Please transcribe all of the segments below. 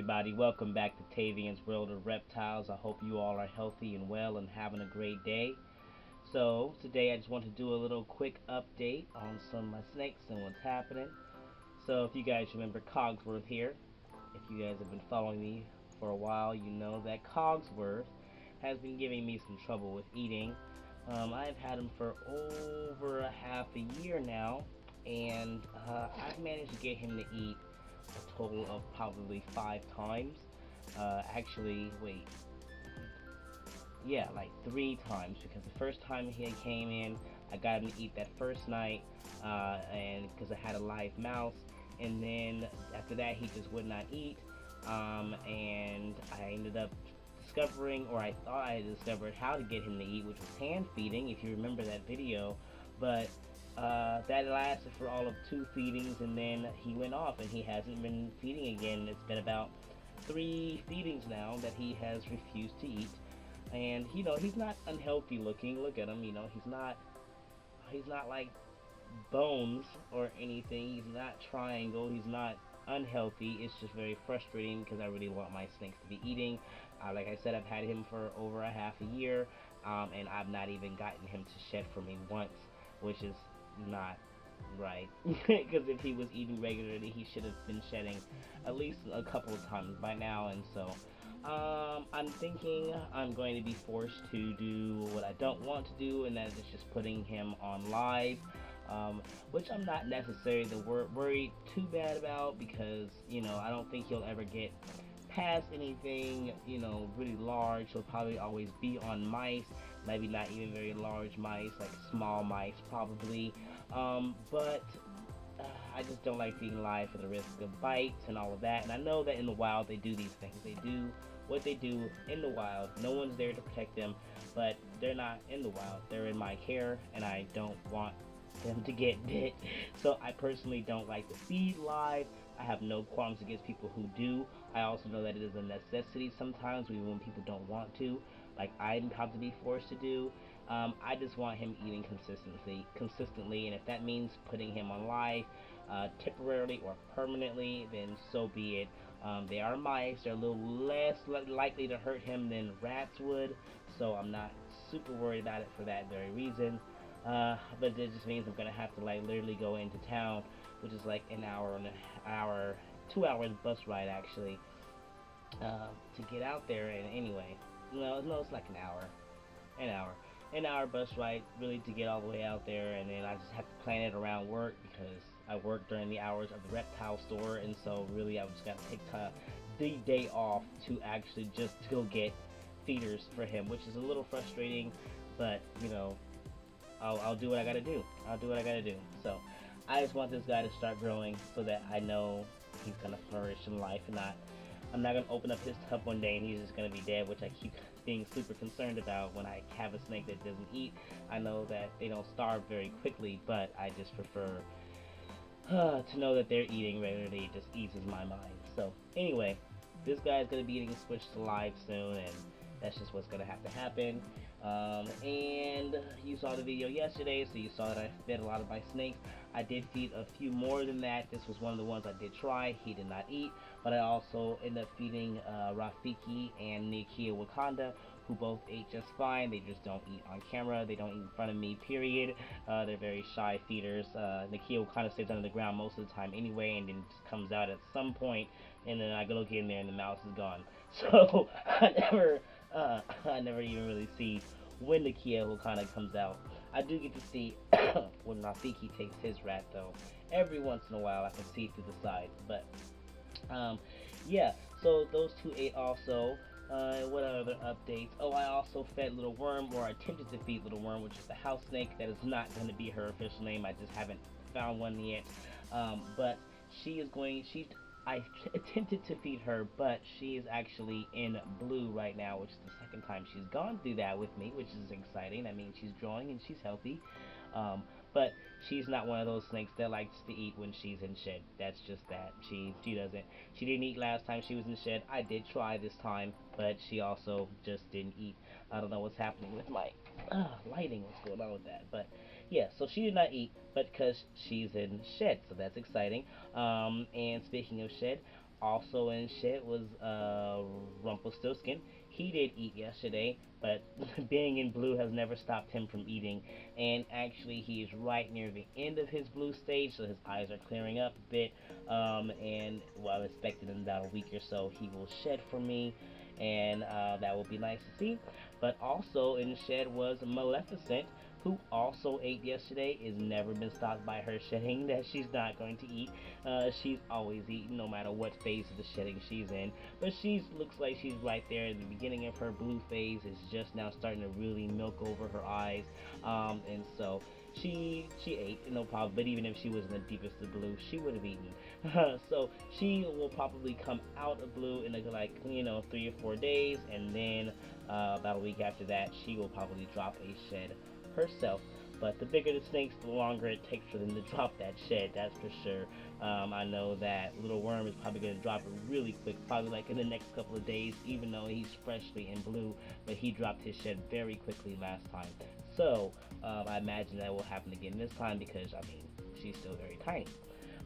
everybody? Welcome back to Tavian's World of Reptiles. I hope you all are healthy and well and having a great day. So, today I just want to do a little quick update on some of my snakes and what's happening. So, if you guys remember Cogsworth here, if you guys have been following me for a while, you know that Cogsworth has been giving me some trouble with eating. I've had him for over a half a year now, and I've managed to get him to eat a total of probably 5 times. Actually, wait, yeah, like 3 times, because the first time he came in, I got him to eat that first night, and because I had a live mouse, and then after that he just would not eat, and I ended up discovering, or I thought I had discovered how to get him to eat, which was hand feeding, if you remember that video, but that lasted for all of 2 feedings, and then he went off, and he hasn't been feeding again. It's been about 3 feedings now that he has refused to eat, and he's not unhealthy looking. Look at him. He's not like Bones or anything. He's not Triangle. He's not unhealthy. It's just very frustrating because I really want my snakes to be eating. Like I said, I've had him for over a half a year, and I've not even gotten him to shed for me once, which is not right. Because if he was eating regularly, he should have been shedding at least a couple of times by now. And so I'm thinking I'm going to be forced to do what I don't want to do, and that is just putting him on live, which I'm not necessarily worried too bad about, because I don't think he'll ever get past anything really large. He'll probably always be on mice, maybe not even very large mice, like small mice probably, but I just don't like being live for the risk of bites and all of that. And I know that in the wild they do these things. They do what they do in the wild. No one's there to protect them, but they're not in the wild. They're in my care, and I don't want them to get bit. So I personally don't like to feed live. I have no qualms against people who do. I also know that it is a necessity sometimes, even when people don't want to, like I have to be forced to do. I just want him eating consistently, and if that means putting him on live, temporarily or permanently, then so be it. They are mice. They're a little less likely to hurt him than rats would, so I'm not super worried about it for that very reason. But it just means I'm gonna have to literally go into town, which is like an hour and an hour, 2 hours bus ride actually, to get out there. And anyway, no, it's like an hour bus ride really to get all the way out there, and then I just have to plan it around work because I work during the hours of the reptile store, and so really I just got to take the day off to actually just go get feeders for him, which is a little frustrating, but I'll do what I gotta do. So I just want this guy to start growing so that I know he's gonna flourish in life, and I'm not gonna open up his tub one day and he's just gonna be dead, which I keep being super concerned about when I have a snake that doesn't eat. I know that they don't starve very quickly, but I just prefer to know that they're eating regularly. It just eases my mind. So anyway, this guy's gonna be getting switched to live soon, and that's just what's gonna have to happen. And you saw the video yesterday, so you saw that I fed a lot of my snakes. I did feed a few more than that. This was one of the ones I did try. He did not eat, but I also ended up feeding Rafiki and Nikia Wakanda, who both ate just fine. They just don't eat on camera. They don't eat in front of me, period. They're very shy feeders. Nikia Wakanda stays under the ground most of the time anyway, and then just comes out at some point, and then I go look in there and the mouse is gone. So I never even really see when Nikia Wakanda comes out. I do get to see when Rafiki takes his rat, though. Every once in a while I can see through the side, but yeah, so those two ate also. What other updates? Oh, I also fed Little Worm, or I attempted to feed Little Worm, which is the house snake. That is not going to be her official name. I just haven't found one yet. But I attempted to feed her, but she is actually in blue right now, which is the second time she's gone through that with me, which is exciting. That means she's growing and she's healthy. But she's not one of those snakes that likes to eat when she's in shed. That's just that. She doesn't. She didn't eat last time she was in shed. I did try this time, but she also just didn't eat. I don't know what's happening with my lighting. What's going on with that? But yeah, so she did not eat, but because she's in shed, so that's exciting. And speaking of shed, Also in shit was Rumpelstiltskin. He did eat yesterday, but being in blue has never stopped him from eating. And actually, he is right near the end of his blue stage, so his eyes are clearing up a bit. And well, I'm expecting in about a week or so he will shed for me, and that will be nice to see. But also in the shed was Maleficent, who also ate yesterday. Is never been stopped by her shedding that she's not going to eat. She's always eating, no matter what phase of the shedding she's in. But she looks like she's right there at the beginning of her blue phase. Is just now starting to really milk over her eyes, and so she ate, no problem. But even if she was in the deepest of blue, she would have eaten. So she will probably come out of blue in like 3 or 4 days, and then about a week after that, she will probably drop a shed herself. But the bigger the snakes, the longer it takes for them to drop that shed, that's for sure. I know that Little Worm is probably going to drop it really quick, probably like in the next couple of days, even though he's freshly in blue, but he dropped his shed very quickly last time. So I imagine that will happen again this time because, I mean, she's still very tiny.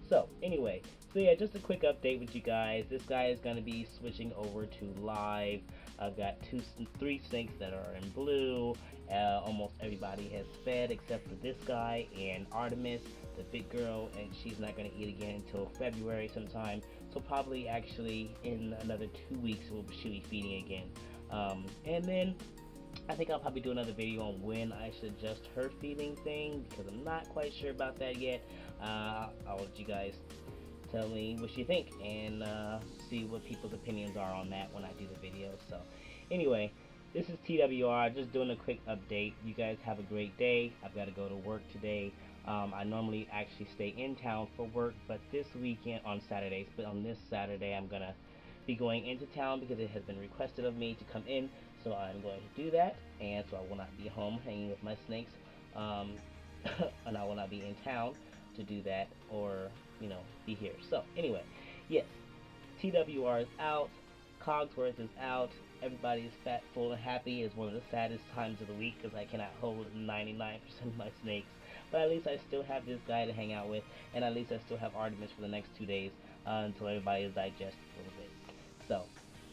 So anyway, so yeah, just a quick update with you guys. This guy is going to be switching over to live. I've got three snakes that are in blue. Almost everybody has fed except for this guy and Artemis, the big girl, and she's not going to eat again until February sometime. So probably actually in another 2 weeks she'll be feeding again. And then I think I'll probably do another video on when I should adjust her feeding thing because I'm not quite sure about that yet. I'll let you guys tell me what you think and see what people's opinions are on that when I do the video. So anyway, this is TWR, just doing a quick update. You guys have a great day. I've got to go to work today. I normally actually stay in town for work, but this weekend on Saturdays, but on this Saturday I'm gonna be going into town because it has been requested of me to come in, so I'm going to do that, and so I will not be home hanging with my snakes, and I will not be in town to do that or, be here. So anyway, yes, TWR is out, Cogsworth is out, everybody is fat, full, and happy. Is one of the saddest times of the week because I cannot hold 99% of my snakes. But at least I still have this guy to hang out with, and at least I still have Artemis for the next 2 days until everybody is digested a little bit. So,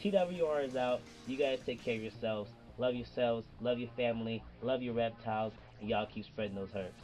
TWR is out. You guys take care of yourselves, love your family, love your reptiles, and y'all keep spreading those herbs.